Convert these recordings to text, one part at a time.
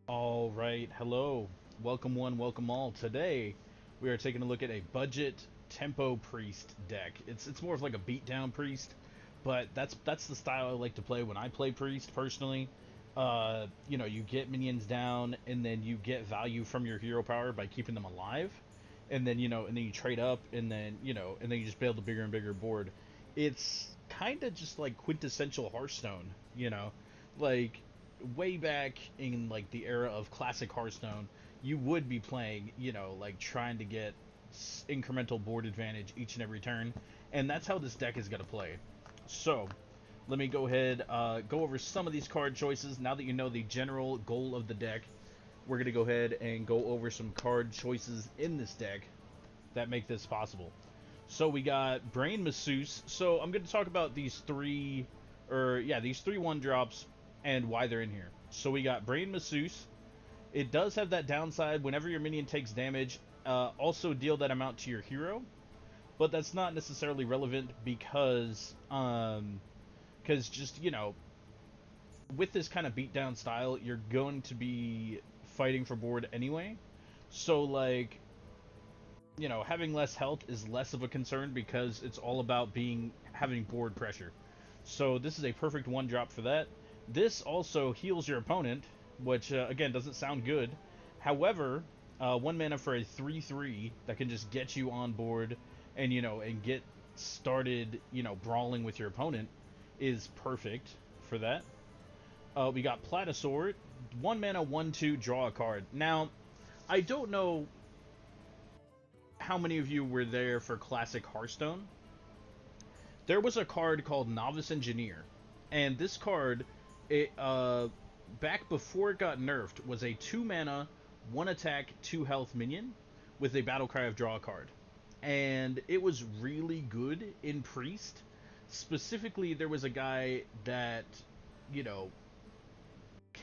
All right, hello. Welcome one, welcome all. Today we are taking a look at a budget tempo priest deck. It's more of like a beatdown priest, but that's the style I like to play when I play priest personally. You get minions down and then you get value from your hero power by keeping them alive. And then you trade up and then you just build a bigger and bigger board. It's kind of just like quintessential Hearthstone, you know. Like way back in like the era of classic Hearthstone, you would be playing, like trying to get incremental board advantage each and every turn, and that's how this deck is going to play. So, let me go ahead, go over some of these card choices. Now that you know the general goal of the deck, we're going to go ahead and go over some card choices in this deck that make this possible. So we got Brain Masseuse. So I'm going to talk about these three one drops and why they're in here. So we got Brain Masseuse. It does have that downside whenever your minion takes damage, also deal that amount to your hero, but that's not necessarily relevant because just with this kind of beatdown style, you're going to be fighting for board anyway. So like having less health is less of a concern because it's all about having board pressure. So this is a perfect one drop for that. This also heals your opponent, which again doesn't sound good. However, one mana for a 3/3 that can just get you on board and get started brawling with your opponent is perfect for that. We got Platasaur, 1 mana 1/2 draw a card. Now, I don't know how many of you were there for classic Hearthstone. There was a card called Novice Engineer, and this card, it back before it got nerfed, was a 2 mana, 1 attack, 2 health minion with a battle cry of draw a card, and it was really good in priest. Specifically, there was a guy that you know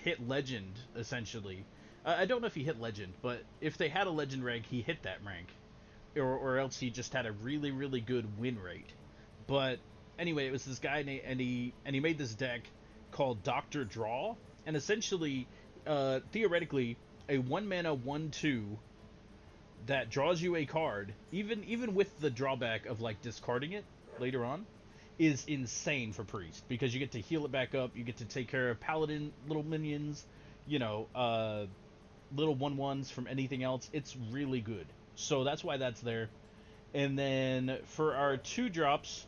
hit legend essentially. I don't know if he hit legend, but if they had a legend rank, he hit that rank, or else he just had a really good win rate. But anyway, it was this guy, and he made this deck called Doctor Draw, and essentially, theoretically, a 1 mana 1/2 that draws you a card, even with the drawback of like discarding it later on, is insane for priest because you get to heal it back up, you get to take care of paladin little minions, you know, uh, little 1/1s from anything else. It's really good. So that's why that's there. And then for our two drops,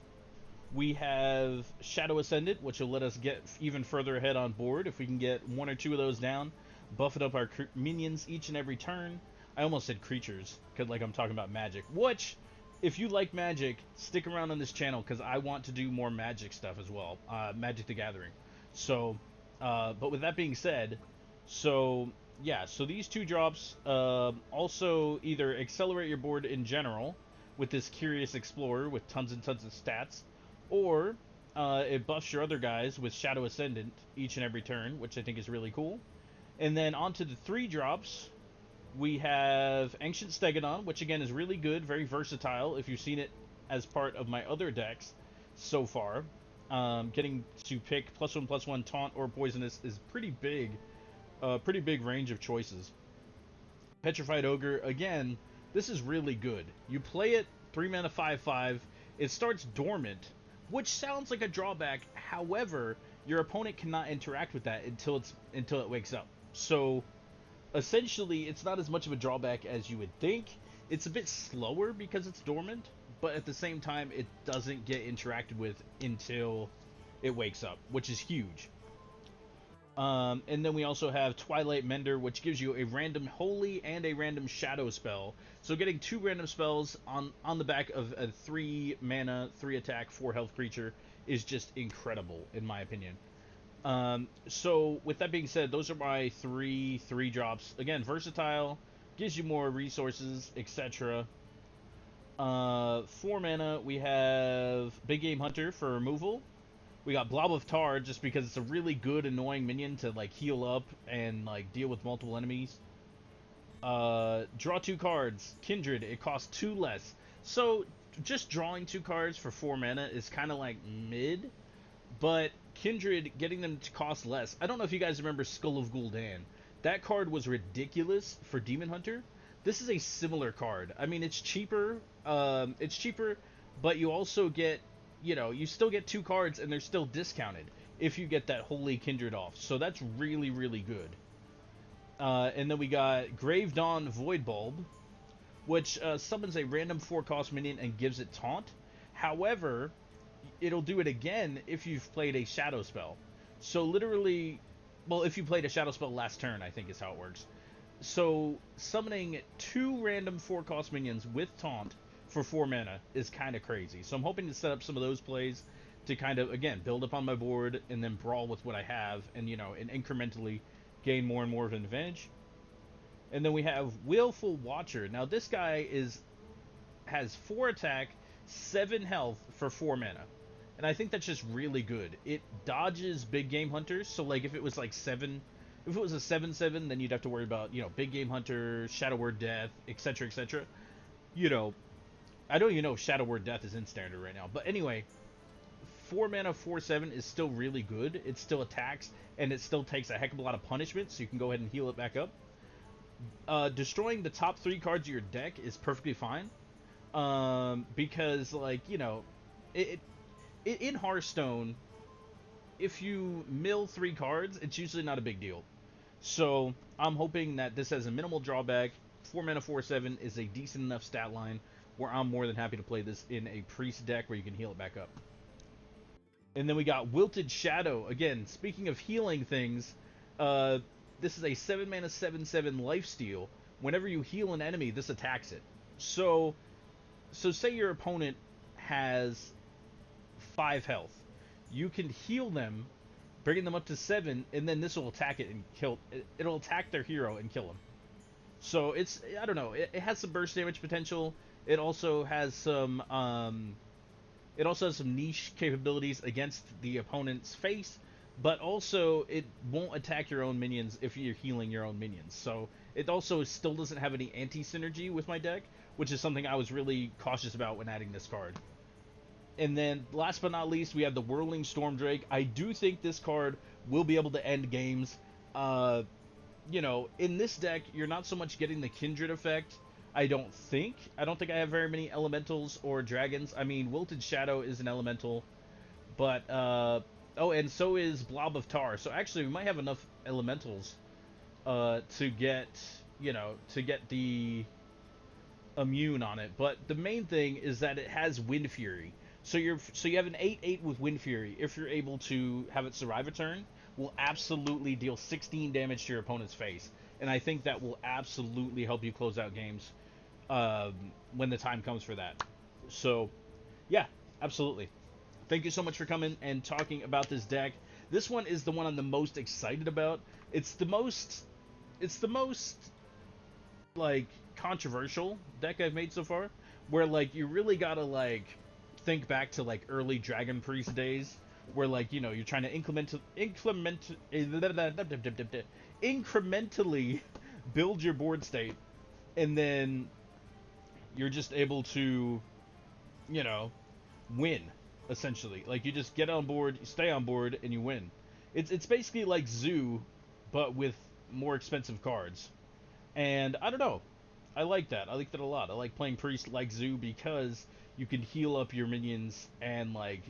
we have Shadow Ascendant, which will let us get even further ahead on board if we can get one or two of those down, buffing up our minions each and every turn. I almost said creatures, because like I'm talking about magic. Which, if you like magic, stick around on this channel because I want to do more magic stuff as well. Magic the Gathering. So, but with that being said, so yeah, so these two drops also either accelerate your board in general with this Curious Explorer with tons and tons of stats, or it buffs your other guys with Shadow Ascendant each and every turn, which I think is really cool. And then onto the three drops, we have Ancient Stegodon, which again is really good, very versatile if you've seen it as part of my other decks so far. Getting to pick +1/+1 taunt or poisonous is pretty big range of choices. Petrified Ogre, again, this is really good. You play it 3 mana 5/5. It starts dormant, which sounds like a drawback. However, your opponent cannot interact with that until it wakes up. So essentially, it's not as much of a drawback as you would think. It's a bit slower because it's dormant, but at the same time, it doesn't get interacted with until it wakes up, which is huge. And then we also have Twilight Mender, which gives you a random Holy and a random Shadow spell. So getting two random spells on the back of a 3 mana, 3 attack, 4 health creature is just incredible, in my opinion. So with that being said, those are my three drops. Again, versatile, gives you more resources, etc. 4 mana, we have Big Game Hunter for removal. We got Blob of Tar just because it's a really good annoying minion to like heal up and like deal with multiple enemies. Draw two cards. Kindred, it costs 2 less. So just drawing 2 cards for 4 mana is kind of like mid, but Kindred getting them to cost less. I don't know if you guys remember Skull of Gul'dan. That card was ridiculous for Demon Hunter. This is a similar card. I mean, it's cheaper. It's cheaper, but you also get, you still get 2 cards, and they're still discounted if you get that Holy Kindred off. So that's really, really good. And then we got Grave Dawn Void Bulb, which summons a random 4-cost minion and gives it taunt. However, it'll do it again if you've played a shadow spell. So literally, well, if you played a shadow spell last turn, I think is how it works. So summoning 2 random 4-cost minions with taunt for 4 mana is kind of crazy. So I'm hoping to set up some of those plays to kind of, again, build up on my board and then brawl with what I have, and and incrementally gain more and more of an advantage. And then we have Willful Watcher. Now this guy has 4 attack, 7 health for 4 mana. And I think that's just really good. It dodges big game hunters. So like if it was like 7, if it was a 7/7, then you'd have to worry about, big game hunter, Shadow Word Death, etc., etc. I don't even know if Shadow Word Death is in standard right now. But anyway, 4 mana 4/7 is still really good. It still attacks, and it still takes a heck of a lot of punishment, so you can go ahead and heal it back up. Destroying the top 3 cards of your deck is perfectly fine. Because, like, in Hearthstone, if you mill 3 cards, it's usually not a big deal. So I'm hoping that this has a minimal drawback. 4 mana 4/7 is a decent enough stat line where I'm more than happy to play this in a priest deck where you can heal it back up. And then we got Wilted Shadow. Again, speaking of healing things, this is a 7 mana 7/7 lifesteal. Whenever you heal an enemy, this attacks it. So say your opponent has 5 health. You can heal them, bringing them up to 7, and then this will attack it and kill. It'll attack their hero and kill him. So it's, I don't know. It has some burst damage potential. It also has some niche capabilities against the opponent's face, but also it won't attack your own minions if you're healing your own minions. So it also still doesn't have any anti-synergy with my deck, which is something I was really cautious about when adding this card. And then, last but not least, we have the Whirling Stormdrake. I do think this card will be able to end games. In this deck, you're not so much getting the Kindred effect. I don't think I have very many elementals or dragons. I mean, Wilted Shadow is an elemental, but and so is Blob of Tar. So actually, we might have enough elementals to get the immune on it. But the main thing is that it has Wind Fury. So you have an 8/8 with Wind Fury. If you're able to have it survive a turn, will absolutely deal 16 damage to your opponent's face, and I think that will absolutely help you close out games when the time comes for that. So, yeah, absolutely. Thank you so much for coming and talking about this deck. This one is the one I'm the most excited about. It's the most like controversial deck I've made so far, where like you really gotta like think back to like early Dragon Priest days, where like you're trying to incrementally build your board state, and then you're just able to win essentially. Like you just get on board, you stay on board, and you win. It's basically like Zoo, but with more expensive cards. And I don't know, I like that. I like that a lot. I like playing Priest like Zoo because you can heal up your minions and like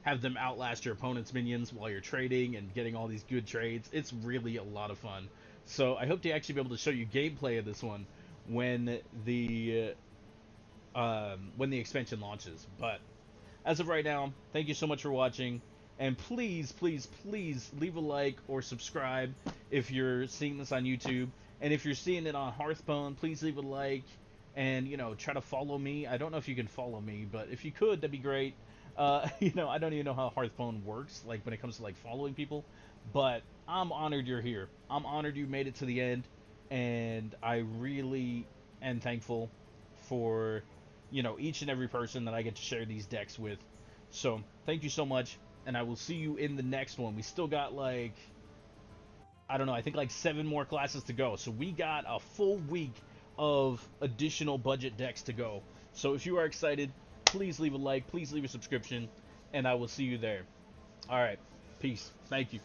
have them outlast your opponent's minions while you're trading and getting all these good trades. It's really a lot of fun. So I hope to actually be able to show you gameplay of this one when the expansion launches. But as of right now, thank you so much for watching, and please, please, please leave a like or subscribe if you're seeing this on YouTube, and if you're seeing it on Hearthstone, please leave a like. And try to follow me. I don't know if you can follow me, but if you could, that'd be great. I don't even know how Hearthstone works, like when it comes to like following people, but I'm honored you're here. I'm honored you made it to the end, and I really am thankful for each and every person that I get to share these decks with. So thank you so much, and I will see you in the next one. We still got like, I don't know, I think like 7 more classes to go, so we got a full week of additional budget decks to go. So if you are excited, please leave a like, please leave a subscription, and I will see you there. Alright, peace. Thank you.